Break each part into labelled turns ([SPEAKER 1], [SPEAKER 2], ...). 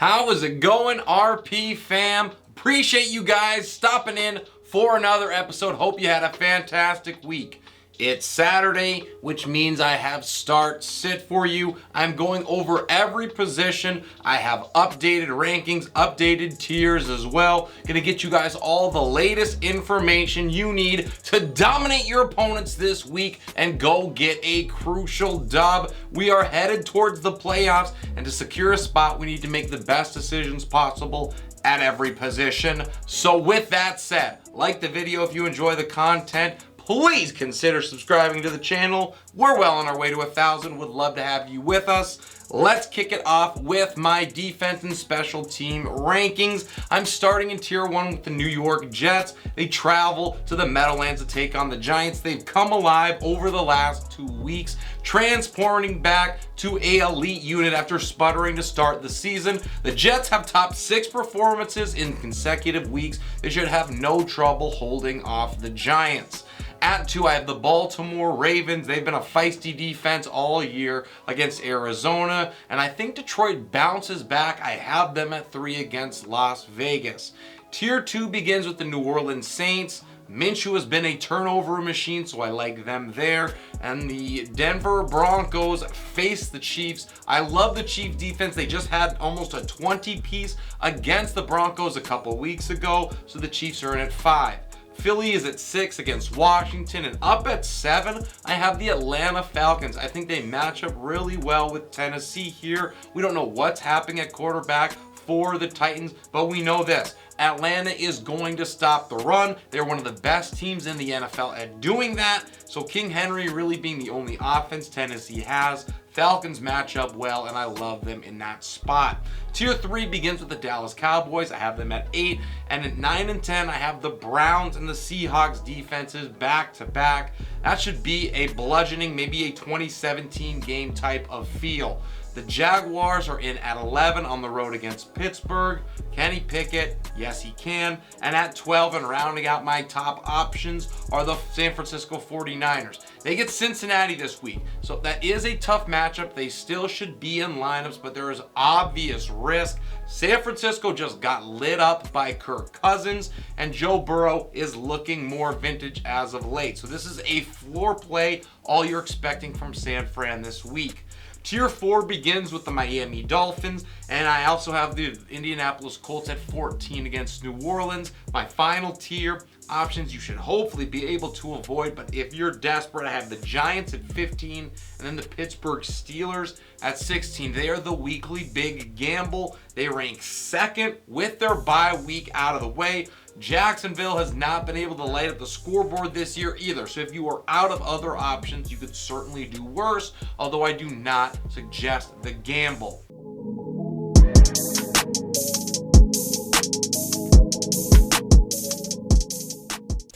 [SPEAKER 1] How is it going, RP fam? Appreciate you guys stopping in for another episode. Hope you had a fantastic week. It's Saturday, which means I have start sit for you. I'm going over every position. I have updated rankings, updated tiers as well. Gonna get you guys all the latest information you need to dominate your opponents this week and go get a crucial dub. We are headed towards the playoffs, and to secure a spot, we need to make the best decisions possible at every position. So with that said, like the video if you enjoy the content. Please consider subscribing to the channel. We're well on our way to 1,000. Would love to have you with us. Let's kick it off with my defense and special team rankings. I'm starting in tier 1 with the New York Jets. They travel to the Meadowlands to take on the Giants. They've come alive over the last 2 weeks, transporting back to an elite unit after sputtering to start the season. The Jets have topped 6 performances in consecutive weeks. They should have no trouble holding off the Giants. At 2, I have the Baltimore Ravens. They've been a feisty defense all year against Arizona, and I think Detroit bounces back. I have them at 3 against Las Vegas. Tier 2 begins with the New Orleans Saints. Minshew has been a turnover machine, so I like them there. And the Denver Broncos face the Chiefs. I love the Chiefs defense. They just had almost a 20-piece against the Broncos a couple weeks ago, so the Chiefs are in at 5. Philly is at 6 against Washington, and up at 7, I have the Atlanta Falcons. I think they match up really well with Tennessee here. We don't know what's happening at quarterback for the Titans, but we know this. Atlanta is going to stop the run. They're one of the best teams in the NFL at doing that. So King Henry really being the only offense Tennessee has. Falcons match up well, and I love them in that spot. Tier 3 begins with the Dallas Cowboys. I have them at 8. And at 9 and 10, I have the Browns and the Seahawks defenses back to back. That should be a bludgeoning, maybe a 2017 game type of feel. The Jaguars are in at 11 on the road against Pittsburgh. Can he pick it? Yes, he can. And at 12, and rounding out my top options, are the San Francisco 49ers. They get Cincinnati this week, so that is a tough matchup. They still should be in lineups, but there is obvious risk. San Francisco just got lit up by Kirk Cousins, and Joe Burrow is looking more vintage as of late. So this is a floor play, all you're expecting from San Fran this week. Tier 4 begins with the Miami Dolphins, and I also have the Indianapolis Colts at 14 against New Orleans. My final tier options you should hopefully be able to avoid, but if you're desperate, I have the Giants at 15 and then the Pittsburgh Steelers at 16. They are the weekly big gamble. They rank 2nd with their bye week out of the way. Jacksonville has not been able to light up the scoreboard this year either. So if you are out of other options, you could certainly do worse, although I do not suggest the gamble.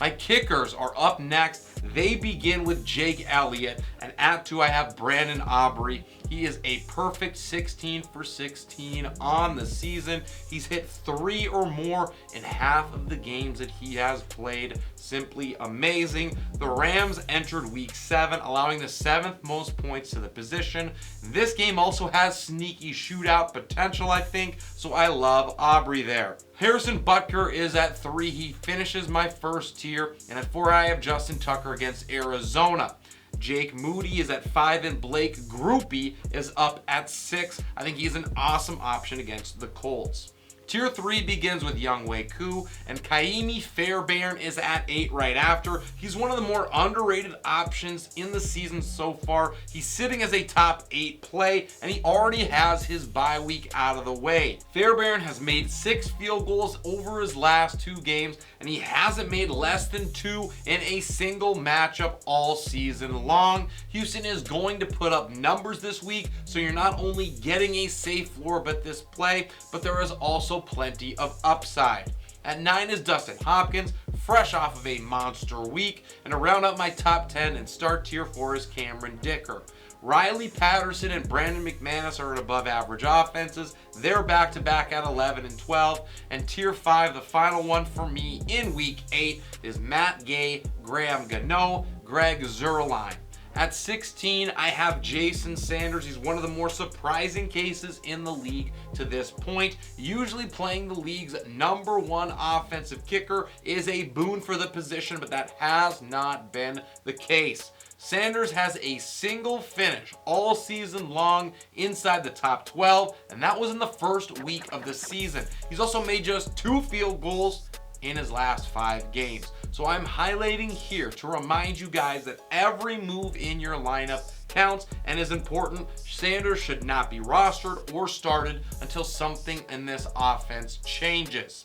[SPEAKER 1] My kickers are up next. They begin with Jake Elliott, and at 2 I have Brandon Aubrey. He is a perfect 16 for 16 on the season. He's hit 3 or more in half of the games that he has played. Simply amazing. The Rams entered week 7, allowing the 7th most points to the position. This game also has sneaky shootout potential, I think, so I love Aubrey there. Harrison Butker is at 3. He finishes my first tier, and at 4 I have Justin Tucker against Arizona. Jake Moody is at 5, and Blake Groupie is up at 6. I think he's an awesome option against the Colts. Tier 3 begins with Younghoe Koo, and Kaimi Fairbairn is at 8 right after. He's one of the more underrated options in the season so far. He's sitting as a top 8 play, and he already has his bye week out of the way. Fairbairn has made 6 field goals over his last 2 games, and he hasn't made less than 2 in a single matchup all season long. Houston is going to put up numbers this week, so you're not only getting a safe floor bet this play, but there is also plenty of upside. At 9 is Dustin Hopkins, fresh off of a monster week, and to round out my top 10 and start tier 4 is Cameron Dicker. Riley Patterson and Brandon McManus are at above average offenses. They're back to back at 11 and 12. And tier 5, the final one for me in week 8, is Matt Gay, Graham Gano, Greg Zuerlein. At 16, I have Jason Sanders. He's one of the more surprising cases in the league to this point. Usually playing the league's #1 offensive kicker is a boon for the position, but that has not been the case. Sanders has a single finish all season long inside the top 12, and that was in the first week of the season. He's also made just 2 field goals in his last 5 games. So I'm highlighting here to remind you guys that every move in your lineup counts and is important. Sanders should not be rostered or started until something in this offense changes.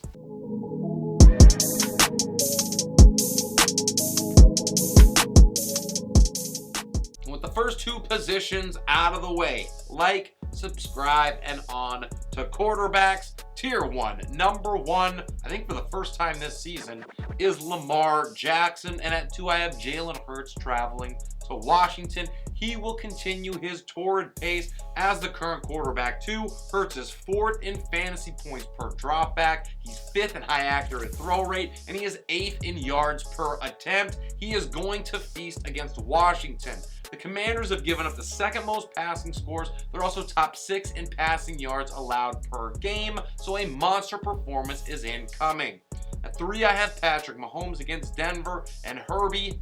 [SPEAKER 1] With the first 2 positions out of the way, like, subscribe, and on to quarterbacks. Tier 1, #1, I think for the first time this season, is Lamar Jackson. And at 2, I have Jalen Hurts traveling to Washington. He will continue his torrid pace as the current quarterback too. Hurts is 4th in fantasy points per dropback. He's 5th in high accurate throw rate, and he is 8th in yards per attempt. He is going to feast against Washington. The Commanders have given up the 2nd most passing scores. They're also top 6 in passing yards allowed per game, so a monster performance is incoming. At 3, I have Patrick Mahomes against Denver, and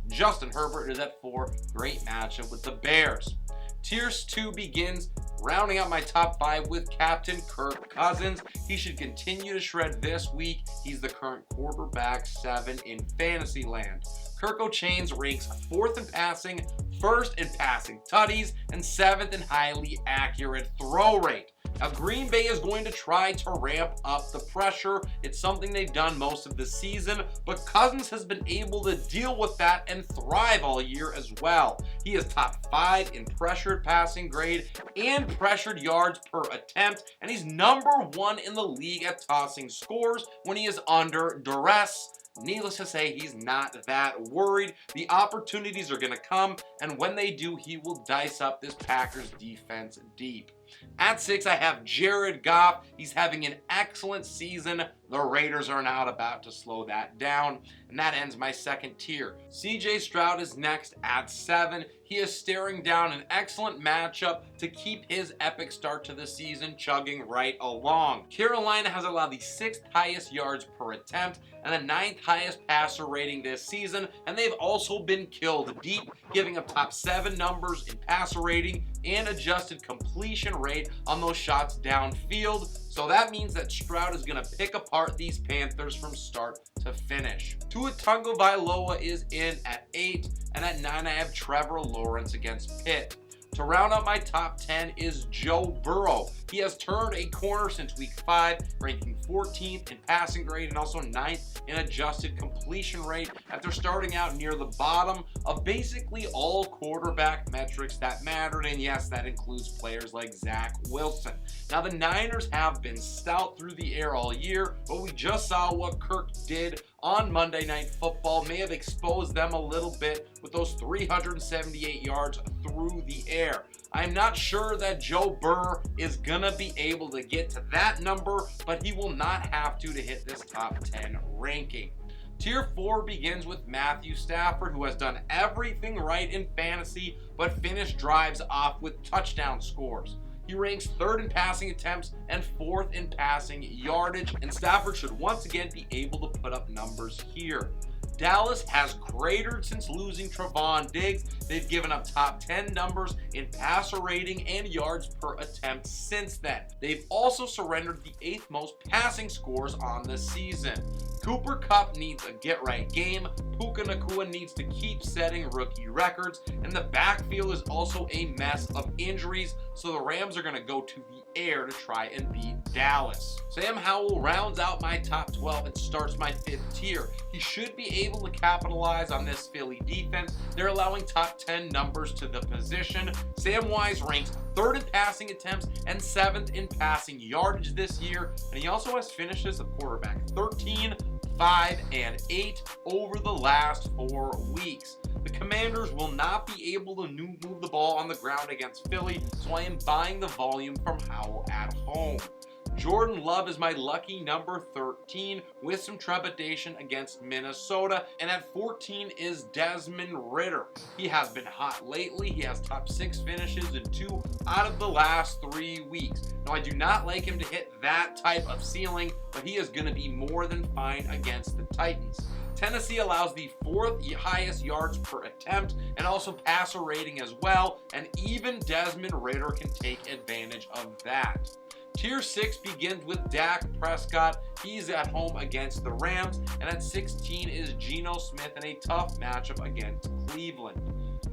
[SPEAKER 1] Justin Herbert is at 4. Great matchup with the Bears. Tier 2 begins rounding out my top 5 with Captain Kirk Cousins. He should continue to shred this week. He's the current quarterback 7 in fantasy land. Kirk O'Chains ranks 4th in passing, 1st in passing tutties, and 7th in highly accurate throw rate. Now, Green Bay is going to try to ramp up the pressure. It's something they've done most of the season, but Cousins has been able to deal with that and thrive all year as well. He is top 5 in pressured passing grade and pressured yards per attempt, and he's #1 in the league at tossing scores when he is under duress. Needless to say, he's not that worried. The opportunities are going to come, and when they do, he will dice up this Packers defense deep. At 6, I have Jared Goff. He's having an excellent season. The Raiders are not about to slow that down. And that ends my 2nd tier. CJ Stroud is next at 7. He is staring down an excellent matchup to keep his epic start to the season chugging right along. Carolina has allowed the 6th highest yards per attempt and the 9th highest passer rating this season, and they've also been killed deep, giving up top 7 numbers in passer rating and adjusted completion rate on those shots downfield. So that means that Stroud is going to pick apart these Panthers from start to finish. Tua Tagovailoa is in at 8, and at 9 I have Trevor Lawrence against Pitt. To round out my top 10 is Joe Burrow. He has turned a corner since week 5, ranking 14th in passing grade and also 9th in adjusted completion rate after starting out near the bottom of basically all quarterback metrics that mattered, and yes, that includes players like Zach Wilson. Now, the Niners have been stout through the air all year, but we just saw what Kirk did on Monday Night Football. May have exposed them a little bit with those 378 yards through the air. I'm not sure that Joe Burrow is going to be able to get to that number, but he will not have to hit this top 10 ranking. Tier 4 begins with Matthew Stafford, who has done everything right in fantasy, but finished drives off with touchdown scores. He ranks 3rd in passing attempts and 4th in passing yardage, and Stafford should once again be able to put up numbers here. Dallas has cratered since losing Trevon Diggs. They've given up top 10 numbers in passer rating and yards per attempt since then. They've also surrendered the 8th most passing scores on the season. Cooper Kupp needs a get-right game. Puka Nacua needs to keep setting rookie records, and the backfield is also a mess of injuries, so the Rams are going to go to the air to try and beat Dallas. Sam Howell rounds out my top 12 and starts my 5th tier. He should be able to capitalize on this Philly defense. They're allowing top 10 numbers to the position. Samwise ranks 3rd in passing attempts and 7th in passing yardage this year, and he also has finished as a quarterback 13, 5, and 8 over the last 4 weeks. The Commanders will not be able to move the ball on the ground against Philly, so I am buying the volume from Howell at home. Jordan Love is my lucky number 13 with some trepidation against Minnesota. And at 14 is Desmond Ridder. He has been hot lately. He has top 6 finishes in 2 out of the last 3 weeks. Now, I do not like him to hit that type of ceiling, but he is going to be more than fine against the Titans. Tennessee allows the 4th highest yards per attempt and also passer rating as well, and even Desmond Ridder can take advantage of that. Tier 6 begins with Dak Prescott. He's at home against the Rams, and at 16 is Geno Smith in a tough matchup against Cleveland.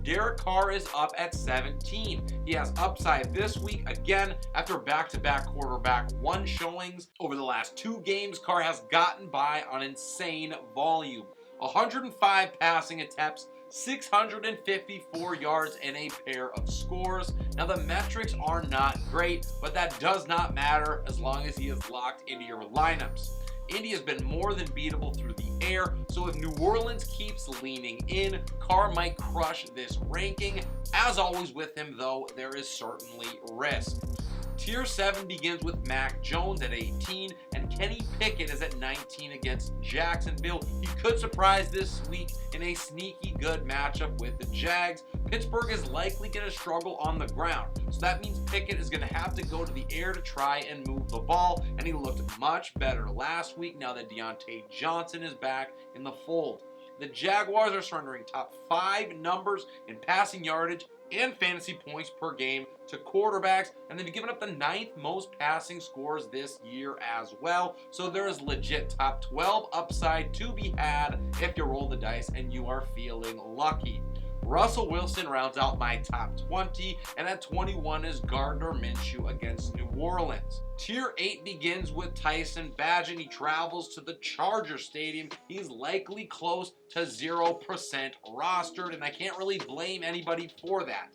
[SPEAKER 1] Derek Carr is up at 17. He has upside this week again after back-to-back quarterback 1 showings. Over the last 2 games, Carr has gotten by on insane volume. 105 passing attempts, 654 yards, and a pair of scores. Now, the metrics are not great, but that does not matter as long as he is locked into your lineups. Indy has been more than beatable through the air, so if New Orleans keeps leaning in, Carr might crush this ranking. As always with him, though, there is certainly risk. Tier 7 begins with Mac Jones at 18, and Kenny Pickett is at 19 against Jacksonville. He could surprise this week in a sneaky good matchup with the Jags. Pittsburgh is likely going to struggle on the ground, so that means Pickett is going to have to go to the air to try and move the ball, and he looked much better last week now that Deontay Johnson is back in the fold. The Jaguars are surrendering top 5 numbers in passing yardage and fantasy points per game to quarterbacks, and they've given up the 9th most passing scores this year as well. So there is legit top 12 upside to be had if you roll the dice and you are feeling lucky. Russell Wilson rounds out my top 20, and at 21 is Gardner Minshew against New Orleans. Tier 8 begins with Tyson Bagent. He travels to the Charger Stadium. He's likely close to 0% rostered, and I can't really blame anybody for that.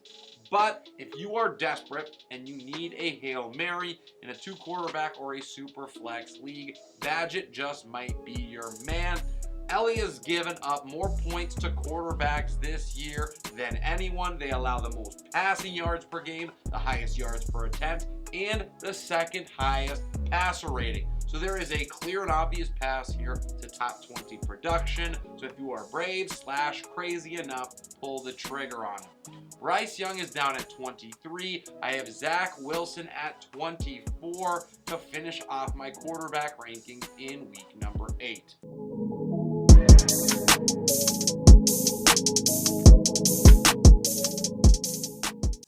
[SPEAKER 1] But if you are desperate and you need a Hail Mary in a 2-quarterback or a super flex league, Bagent just might be your man. Ellie has given up more points to quarterbacks this year than anyone. They allow the most passing yards per game, the highest yards per attempt, and the 2nd highest passer rating. So there is a clear and obvious pass here to top 20 production. So if you are brave/crazy enough, pull the trigger on it. Bryce Young is down at 23. I have Zach Wilson at 24 to finish off my quarterback rankings in week number 8.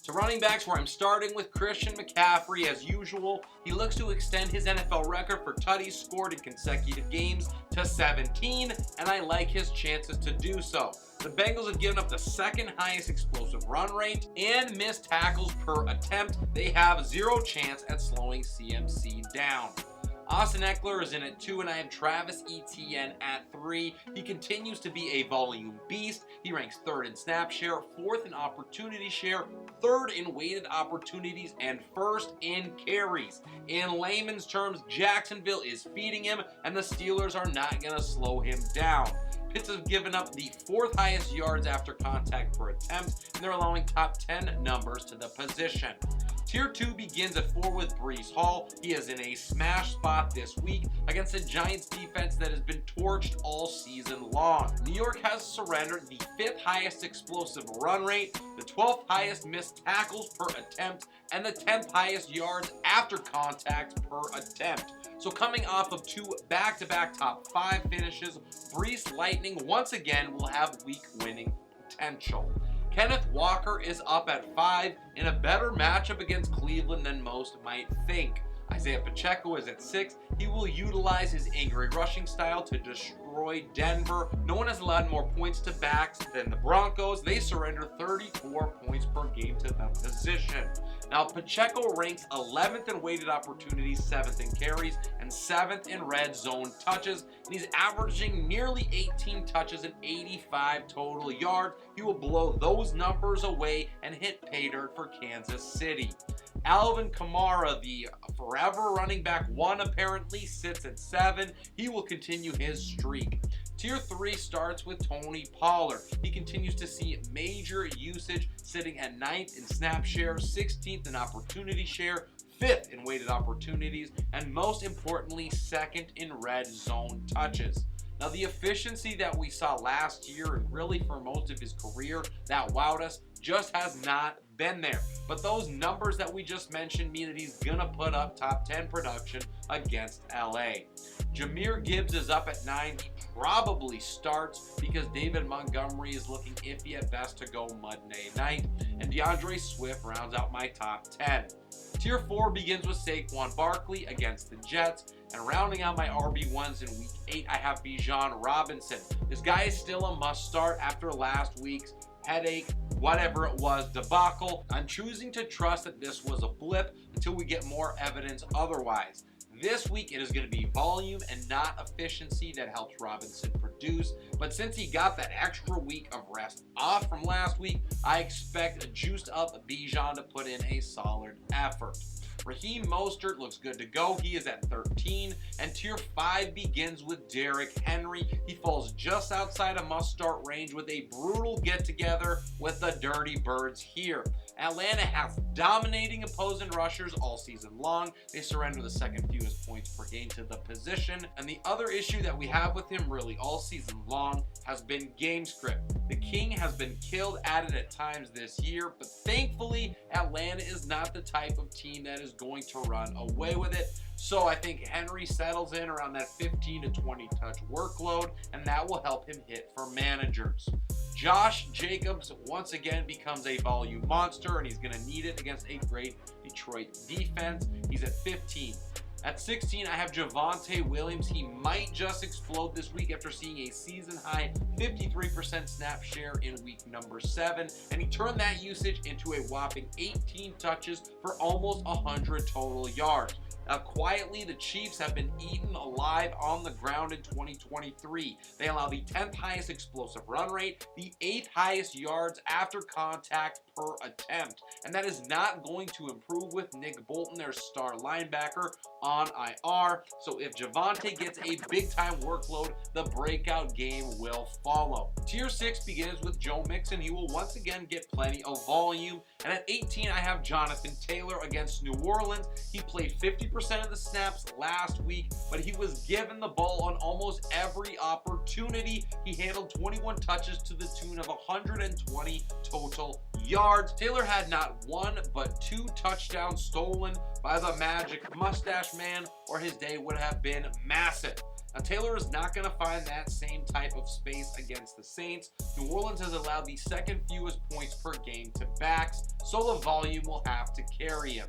[SPEAKER 1] So running backs, where I'm starting with Christian McCaffrey as usual. He looks to extend his NFL record for tutties scored in consecutive games to 17, and I like his chances to do so. The Bengals have given up the 2nd highest explosive run rate and missed tackles per attempt. They have 0 chance at slowing CMC down. Austin Eckler is in at 2, and I have Travis Etienne at 3. He continues to be a volume beast. He ranks 3rd in snap share, 4th in opportunity share, 3rd in weighted opportunities, and 1st in carries. In layman's terms, Jacksonville is feeding him, and the Steelers are not going to slow him down. Pitts have given up the 4th highest yards after contact per attempt, and they're allowing top 10 numbers to the position. Tier 2 begins at 4 with Breece Hall. He is in a smash spot this week against a Giants defense that has been torched all season long. New York has surrendered the 5th highest explosive run rate, the 12th highest missed tackles per attempt, and the 10th highest yards after contact per attempt. So coming off of 2 back-to-back top 5 finishes, Breece Lightning once again will have week-winning potential. Kenneth Walker is up at 5 in a better matchup against Cleveland than most might think. Isaiah Pacheco is at 6. He will utilize his angry rushing style to destroy Denver. No one has allowed more points to backs than the Broncos. They surrender 34 points per game to the position. Now, Pacheco ranks 11th in weighted opportunities, 7th in carries, and 7th in red zone touches. And he's averaging nearly 18 touches and 85 total yards. He will blow those numbers away and hit pay dirt for Kansas City. Alvin Kamara, the forever running back 1, apparently sits at 7. He will continue his streak. Tier 3 starts with Tony Pollard. He continues to see major usage, sitting at 9th in snap share, 16th in opportunity share, 5th in weighted opportunities, and most importantly, 2nd in red zone touches. Now, the efficiency that we saw last year and really for most of his career that wowed us just has not been there. But those numbers that we just mentioned mean that he's going to put up top 10 production against LA. Jahmyr Gibbs is up at 9. He probably starts because David Montgomery is looking iffy at best to go Monday night. And DeAndre Swift rounds out my top 10. Tier 4 begins with Saquon Barkley against the Jets. And rounding out my RB1s in Week 8, I have Bijan Robinson. This guy is still a must-start after last week's headache, whatever it was, debacle. I'm choosing to trust that this was a blip until we get more evidence otherwise. This week, it is going to be volume and not efficiency that helps Robinson produce. But since he got that extra week of rest off from last week, I expect a juiced up Bijan to put in a solid effort. Raheem Mostert looks good to go. He is at 13. And Tier 5 begins with Derrick Henry. He falls just outside of must-start range with a brutal get-together with the Dirty Birds here. Atlanta has dominating opposing rushers all season long. They surrender the 2nd fewest points per game to the position. And the other issue that we have with him really all season long has been game script. The King has been killed at it at times this year, but thankfully Atlanta is not the type of team that is going to run away with it. So I think Henry settles in around that 15 to 20 touch workload, and that will help him hit for managers. Josh Jacobs once again becomes a volume monster, and he's going to need it against a great Detroit defense. He's at 15. At 16, I have Javonte Williams. He might just explode this week after seeing a season-high 53% snap share in week number 7, and he turned that usage into a whopping 18 touches for almost 100 total yards. Now, quietly, the Chiefs have been eaten alive on the ground in 2023. They allow the 10th highest explosive run rate, the 8th highest yards after contact per attempt. And that is not going to improve with Nick Bolton, their star linebacker, on IR. So if Javonte gets a big-time workload, the breakout game will follow. Tier 6 begins with Joe Mixon. He will once again get plenty of volume. And at 18, I have Jonathan Taylor against New Orleans. He played 50% of the snaps last week, but he was given the ball on almost every opportunity. He handled 21 touches to the tune of 120 total yards. Taylor had not 1 but 2 touchdowns stolen by the Magic Mustache Man, or his day would have been massive. Now, Taylor is not going to find that same type of space against the Saints. New Orleans has allowed the 2nd fewest points per game to backs, so the volume will have to carry him.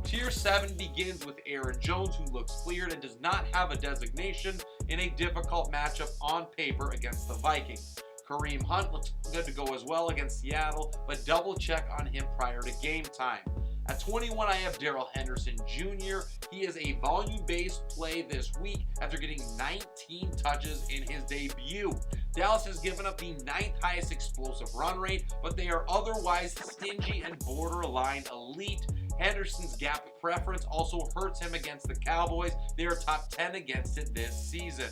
[SPEAKER 1] Tier 7 begins with Aaron Jones, who looks cleared and does not have a designation in a difficult matchup on paper against the Vikings. Kareem Hunt looks good to go as well against Seattle, but double check on him prior to game time. At 21, I have Darrell Henderson Jr. He is a volume-based play this week after getting 19 touches in his debut. Dallas has given up the 9th highest explosive run rate, but they are otherwise stingy and borderline elite. Henderson's gap preference also hurts him against the Cowboys. They are top 10 against it this season.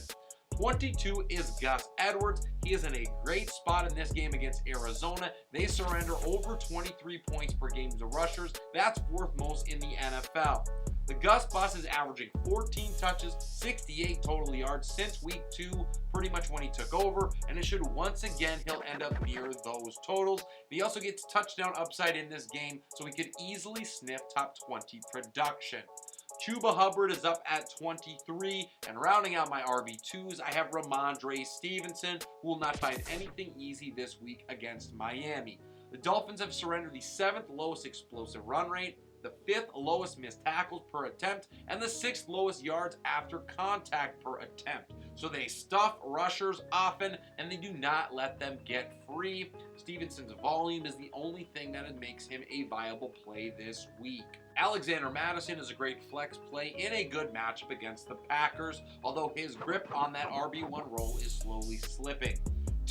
[SPEAKER 1] 22 is Gus Edwards. He is in a great spot in this game against Arizona. They surrender over 23 points per game to rushers. That's 4th most in the NFL. The Gus Bus is averaging 14 touches, 68 total yards since week 2, pretty much when he took over, and it should once again he'll end up near those totals. He also gets touchdown upside in this game, so he could easily sniff top 20 production. Chuba Hubbard is up at 23, and rounding out my RB2s, I have Ramondre Stevenson, who will not find anything easy this week against Miami. The Dolphins have surrendered the 7th lowest explosive run rate, the 5th lowest missed tackles per attempt, and the 6th lowest yards after contact per attempt. So they stuff rushers often, and they do not let them get free. Stevenson's volume is the only thing that makes him a viable play this week. Alexander Mattison is a great flex play in a good matchup against the Packers, although his grip on that RB1 role is slowly slipping.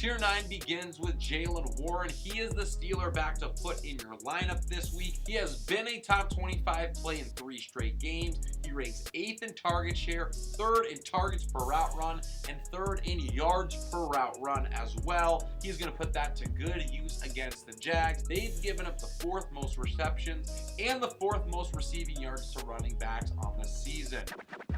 [SPEAKER 1] Tier 9 begins with Jaylen Warren. He is the Steeler back to put in your lineup this week. He has been a top 25 play in 3 straight games. He ranks 8th in target share, 3rd in targets per route run, and 3rd in yards per route run as well. He's going to put that to good use against the Jags. They've given up the 4th most receptions and the 4th most receiving yards to running backs on the season.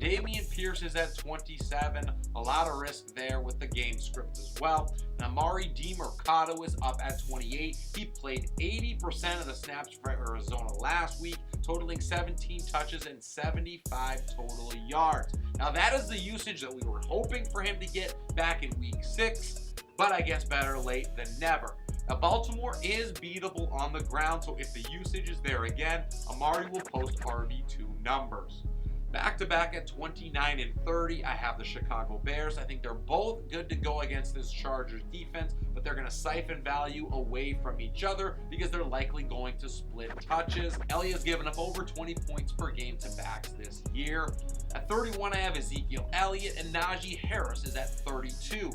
[SPEAKER 1] Dameon Pierce is at 27. A lot of risk there with the game script as well. And Amari DiMercado is up at 28. He played 80% of the snaps for Arizona last week, totaling 17 touches and 75 total yards. Now that is the usage that we were hoping for him to get back in week 6, but I guess better late than never. Now, Baltimore is beatable on the ground, so if the usage is there again, Amari will post RB2 numbers. Back-to-back at 29 and 30, I have the Chicago Bears. I think they're both good to go against this Chargers defense, but they're going to siphon value away from each other because they're likely going to split touches. Elliott's given up over 20 points per game to backs this year. At 31, I have Ezekiel Elliott, and Najee Harris is at 32.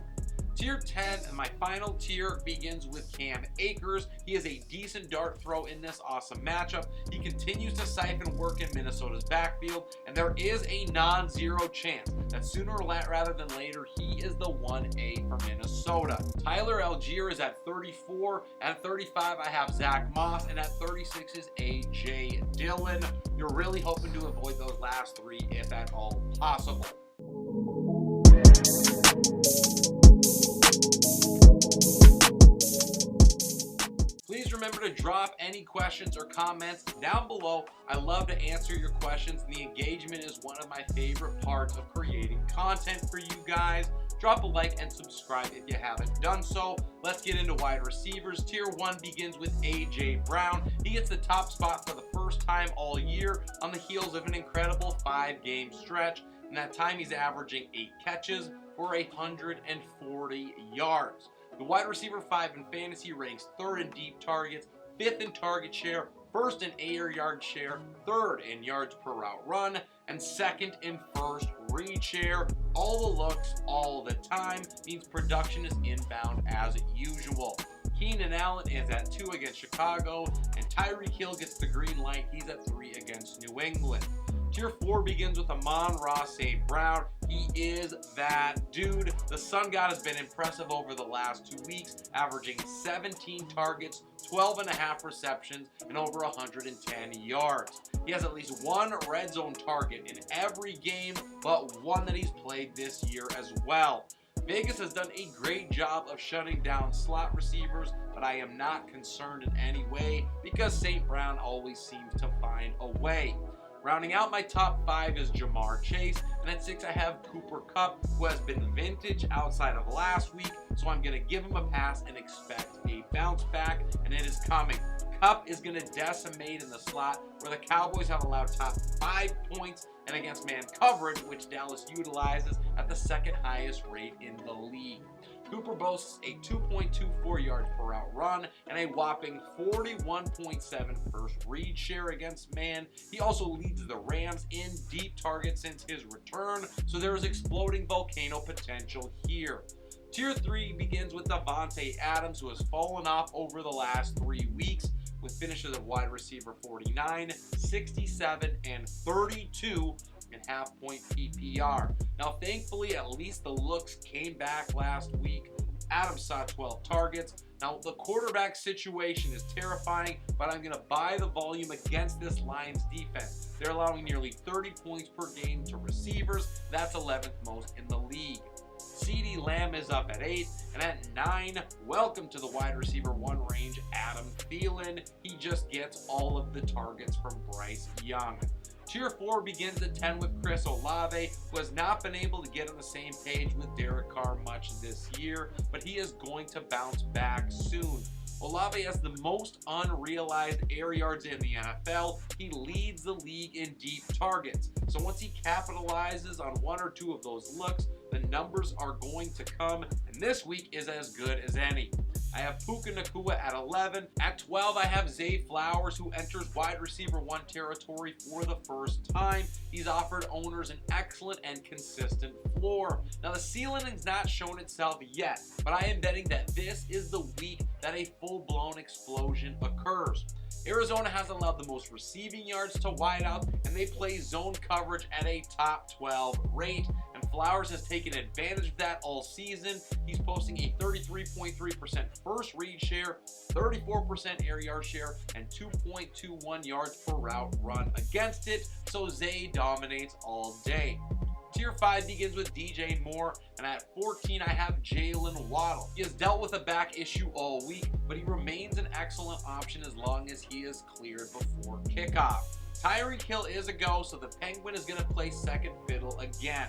[SPEAKER 1] Tier 10, and my final tier begins with Cam Akers. He is a decent dart throw in this awesome matchup. He continues to siphon work in Minnesota's backfield, and there is a non-zero chance that sooner rather than later, he is the 1A for Minnesota. Tyler Algier is at 34. At 35, I have Zach Moss, and at 36 is A.J. Dillon. You're really hoping to avoid those last 3 if at all possible. Please remember to drop any questions or comments down below. I love to answer your questions, and the engagement is one of my favorite parts of creating content for you guys. Drop a like and subscribe if you haven't done so. Let's get into wide receivers. Tier 1 begins with A.J. Brown. He gets the top spot for the first time all year on the heels of an incredible 5-game stretch. In that time, he's averaging 8 catches for 140 yards. The wide receiver 5 in fantasy ranks 3rd in deep targets, 5th in target share, 1st in air yard share, 3rd in yards per route run, and 2nd in first read share. All the looks, all the time, means production is inbound as usual. Keenan Allen is at 2 against Chicago, and Tyreek Hill gets the green light. He's at 3 against New England. Tier 4 begins with Amon-Ra St. Brown. He is that dude. The Sun God has been impressive over the last 2 weeks, averaging 17 targets, 12.5 receptions, and over 110 yards. He has at least 1 red zone target in every game, but 1 that he's played this year as well. Vegas has done a great job of shutting down slot receivers, but I am not concerned in any way because St. Brown always seems to find a way. Rounding out my top 5 is Jamar Chase, and at 6 I have Cooper Kupp, who has been vintage outside of last week, so I'm going to give him a pass and expect a bounce back, and it is coming. Kupp is going to decimate in the slot, where the Cowboys have allowed top 5 points and against man coverage, which Dallas utilizes at the 2nd highest rate in the league. Cooper boasts a 2.24 yards per route run and a whopping 41.7 first read share against man. He also leads the Rams in deep targets since his return, so there is exploding volcano potential here. Tier 3 begins with Davante Adams, who has fallen off over the last 3 weeks with finishes of wide receiver 49, 67, and 32 in half-point PPR. Now, thankfully, at least the looks came back last week. Adams saw 12 targets. Now, the quarterback situation is terrifying, but I'm going to buy the volume against this Lions defense. They're allowing nearly 30 points per game to receivers. That's 11th most in the league. CeeDee Lamb is up at 8, and at 9, welcome to the wide receiver 1 range, Adam Thielen. He just gets all of the targets from Bryce Young. Tier 4 begins at 10 with Chris Olave, who has not been able to get on the same page with Derek Carr much this year, but he is going to bounce back soon. Olave has the most unrealized air yards in the NFL. He leads the league in deep targets. So once he capitalizes on 1 or 2 of those looks, the numbers are going to come, and this week is as good as any. I have Puka Nacua at 11. At 12, I have Zay Flowers, who enters wide receiver 1 territory for the first time. He's offered owners an excellent and consistent floor. Now, the ceiling has not shown itself yet, but I am betting that this is the week that a full-blown explosion occurs. Arizona has allowed the most receiving yards to wideouts, and they play zone coverage at a top 12 rate. And Flowers has taken advantage of that all season. He's posting a 33.3% first read share, 34% air yard share, and 2.21 yards per route run against it. So Zay dominates all day. Tier 5 begins with DJ Moore, and at 14 I have Jalen Waddle. He has dealt with a back issue all week, but he remains an excellent option as long as he is cleared before kickoff. Tyreek Hill is a go, so the Penguin is going to play second fiddle again.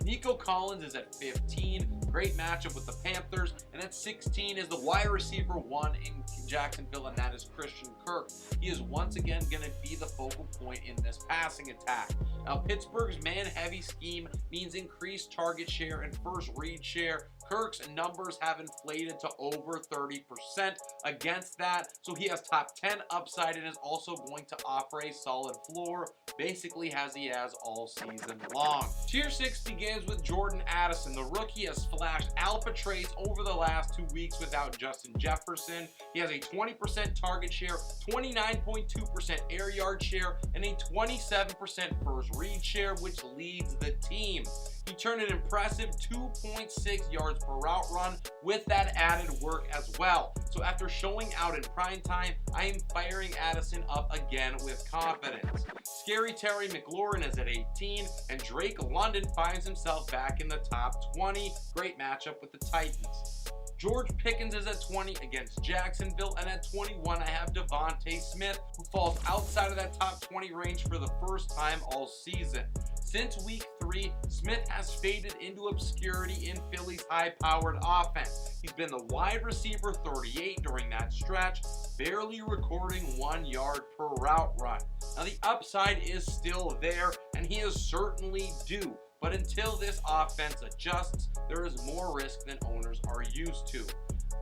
[SPEAKER 1] Nico Collins is at 15, great matchup with the Panthers, and at 16 is the wide receiver 1 in Jacksonville, and that is Christian Kirk. He is once again going to be the focal point in this passing attack. Now, Pittsburgh's man-heavy scheme means increased target share and first read share. Kirk's numbers have inflated to over 30% against that, so he has top 10 upside and is also going to offer a solid floor, basically as he has all season long. Tier 6 begins with Jordan Addison. The rookie has flashed alpha traits over the last 2 weeks without Justin Jefferson. He has a 20% target share, 29.2% air yard share, and a 27% first read share, which leads the team. He turned an impressive 2.6 yards per route run with that added work as well. So after showing out in prime time, I am firing Addison up again with confidence. Scary Terry McLaurin is at 18, and Drake London finds himself back in the top 20. Great matchup with the Titans. George Pickens is at 20 against Jacksonville, and at 21 I have Devontae Smith, who falls outside of that top 20 range for the first time all season. Since week 3, Smith has faded into obscurity in Philly's high-powered offense. He's been the wide receiver 38 during that stretch, barely recording 1 yard per route run. Now, the upside is still there, and he is certainly due. But until this offense adjusts, there is more risk than owners are used to.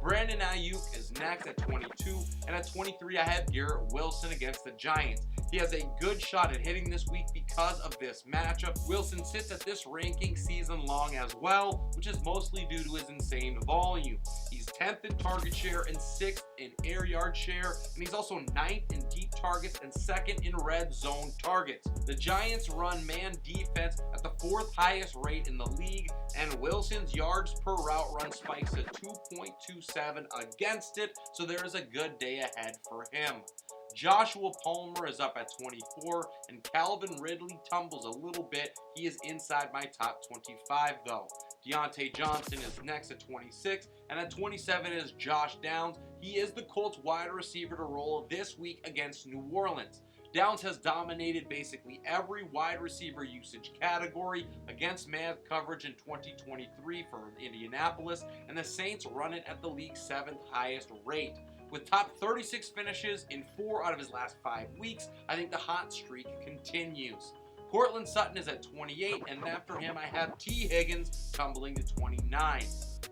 [SPEAKER 1] Brandon Ayuk is next at 22, and at 23 I have Garrett Wilson against the Giants. He has a good shot at hitting this week because of this matchup. Wilson sits at this ranking season long as well, which is mostly due to his insane volume. He's 10th in target share and 6th in air yard share, and he's also 9th in deep targets and 2nd in red zone targets. The Giants run man defense at the 4th highest rate in the league, and Wilson's yards per route run spikes at 2.27 against it, so there is a good day ahead for him. Joshua Palmer is up at 24, and Calvin Ridley tumbles a little bit. He is inside my top 25 though. Deontay Johnson is next at 26, and at 27 is Josh Downs. He is the Colts wide receiver to roll this week against New Orleans. Downs has dominated basically every wide receiver usage category against man coverage in 2023 for Indianapolis, and the Saints run it at the league's 7th highest rate. With top 36 finishes in 4 out of his last 5 weeks, I think the hot streak continues. Cortland Sutton is at 28, and after him I have T. Higgins tumbling to 29.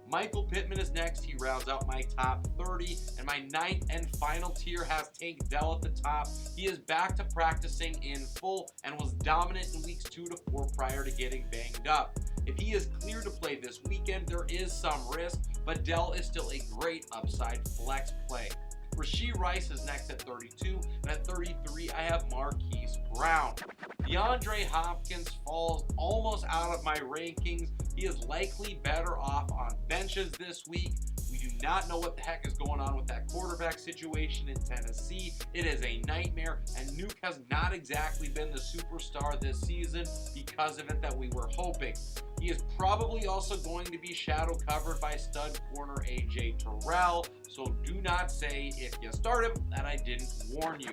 [SPEAKER 1] Michael Pittman is next. He rounds out my top 30, and my 9th and final tier has Tank Dell at the top. He is back to practicing in full and was dominant in weeks 2 to 4 prior to getting banged up. If he is clear to play this weekend, there is some risk, but Dell is still a great upside flex play. Rashee Rice is next at 32, and at 33 I have Marquise Brown. DeAndre Hopkins falls almost out of my rankings. He is likely better off on benches this week. We do not know what the heck is going on with that quarterback situation in Tennessee. It is a nightmare, and Nuke has not exactly been the superstar this season because of it that we were hoping. He is probably also going to be shadow covered by stud corner AJ Terrell, so do not say if you start him that I didn't warn you.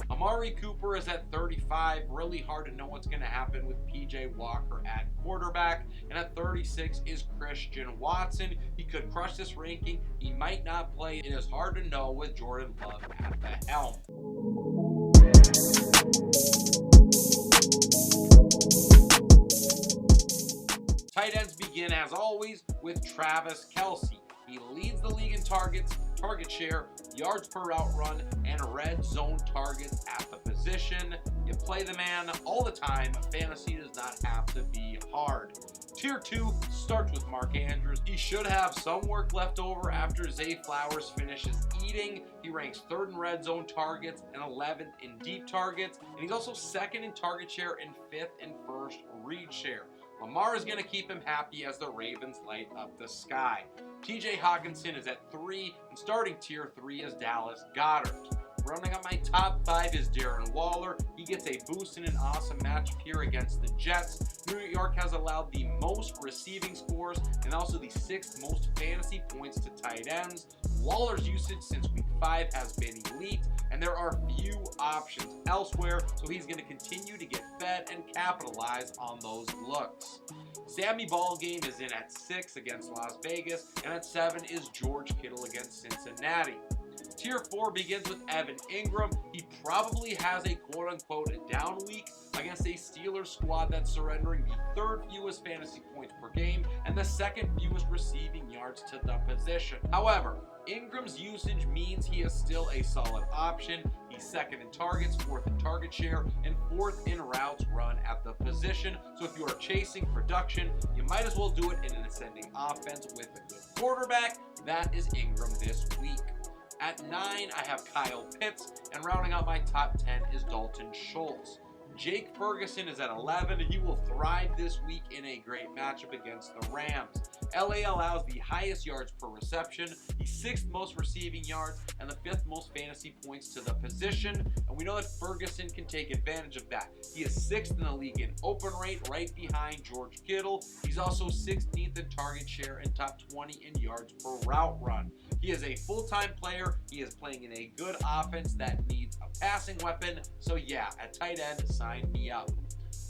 [SPEAKER 1] Amari Cooper is at 35, really hard to know what's going to happen with PJ Walker at quarterback, and at 36 is Christian Watson. He could crush this ranking, he might not play, it is hard to know with Jordan Love at the helm. Tight ends begin, as always, with Travis Kelce. He leads the league in targets, target share, yards per route run, and red zone targets at the position. You play the man all the time. Fantasy does not have to be hard. Tier 2 starts with Mark Andrews. He should have some work left over after Zay Flowers finishes eating. He ranks 3rd in red zone targets and 11th in deep targets. And he's also 2nd in target share and 5th in first read share. Lamar is going to keep him happy as the Ravens light up the sky. TJ Hawkinson is at 3, and starting tier 3 is Dallas Goedert. Rounding out my top 5 is Darren Waller. He gets a boost in an awesome matchup here against the Jets. New York has allowed the most receiving scores and also the 6th most fantasy points to tight ends. Waller's usage since week 5 has been elite, and there are few options elsewhere, so he's going to continue to get fed and capitalize on those looks. Sammy Ballgame is in at 6 against Las Vegas, and at 7 is George Kittle against Cincinnati. Tier 4 begins with Evan Ingram. He probably has a quote-unquote down week against a Steelers squad that's surrendering the 3rd fewest fantasy points per game and the 2nd fewest receiving yards to the position. However, Ingram's usage means he is still a solid option. He's 2nd in targets, 4th in target share, and 4th in routes run at the position. So if you are chasing production, you might as well do it in an ascending offense with a good quarterback. That is Ingram this week. At 9, I have Kyle Pitts, and rounding out my top 10 is Dalton Schultz. Jake Ferguson is at 11. He will thrive this week in a great matchup against the Rams. LA allows the highest yards per reception, the 6th most receiving yards, and the 5th most fantasy points to the position. And we know that Ferguson can take advantage of that. He is 6th in the league in open rate, right behind George Kittle. He's also 16th in target share and top 20 in yards per route run. He is a full-time player. He is playing in a good offense that needs a passing weapon. So yeah, at tight end, sign me up.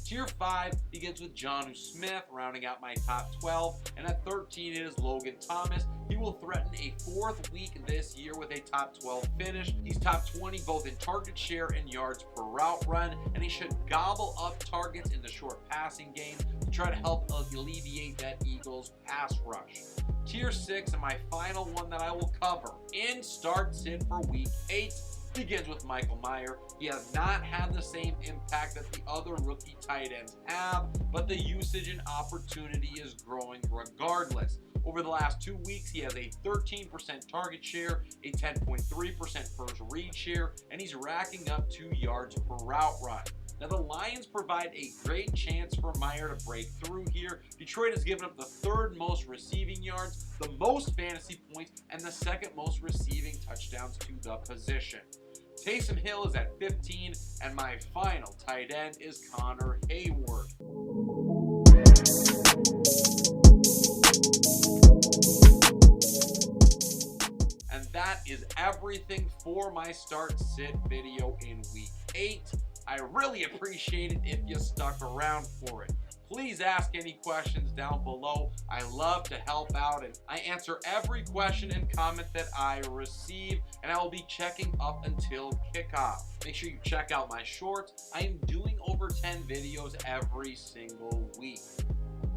[SPEAKER 1] Tier 5 begins with Jonnu Smith, rounding out my top 12, and at 13 it is Logan Thomas. He will threaten a 4th week this year with a top 12 finish. He's top 20 both in target share and yards per route run, and he should gobble up targets in the short passing game to try to help alleviate that Eagles pass rush. Tier 6, and my final one that I will cover in start sit for week 8, begins with Michael Mayer. He has not had the same impact that the other rookie tight ends have, but the usage and opportunity is growing regardless. Over the last 2 weeks, he has a 13% target share, a 10.3% first read share, and he's racking up 2 yards per route run. Now, the Lions provide a great chance for Mayer to break through here. Detroit has given up the 3rd most receiving yards, the most fantasy points, and the 2nd most receiving touchdowns to the position. Taysom Hill is at 15, and my final tight end is Connor Hayward. And that is everything for my start sit video in week 8. I really appreciate it if you stuck around for it. Please ask any questions down below. I love to help out, and I answer every question and comment that I receive, and I will be checking up until kickoff. Make sure you check out my shorts. I am doing over 10 videos every single week.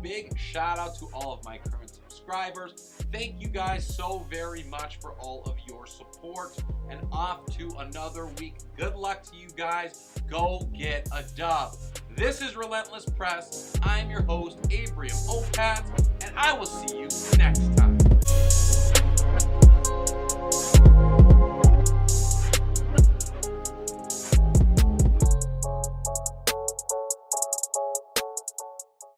[SPEAKER 1] Big shout out to all of my current subscribers. Thank you guys so very much for all of your support, and off to another week. Good luck to you guys. Go get a dub. This is Relentless Press. I'm your host, Abriam Opatz, and I will see you next time.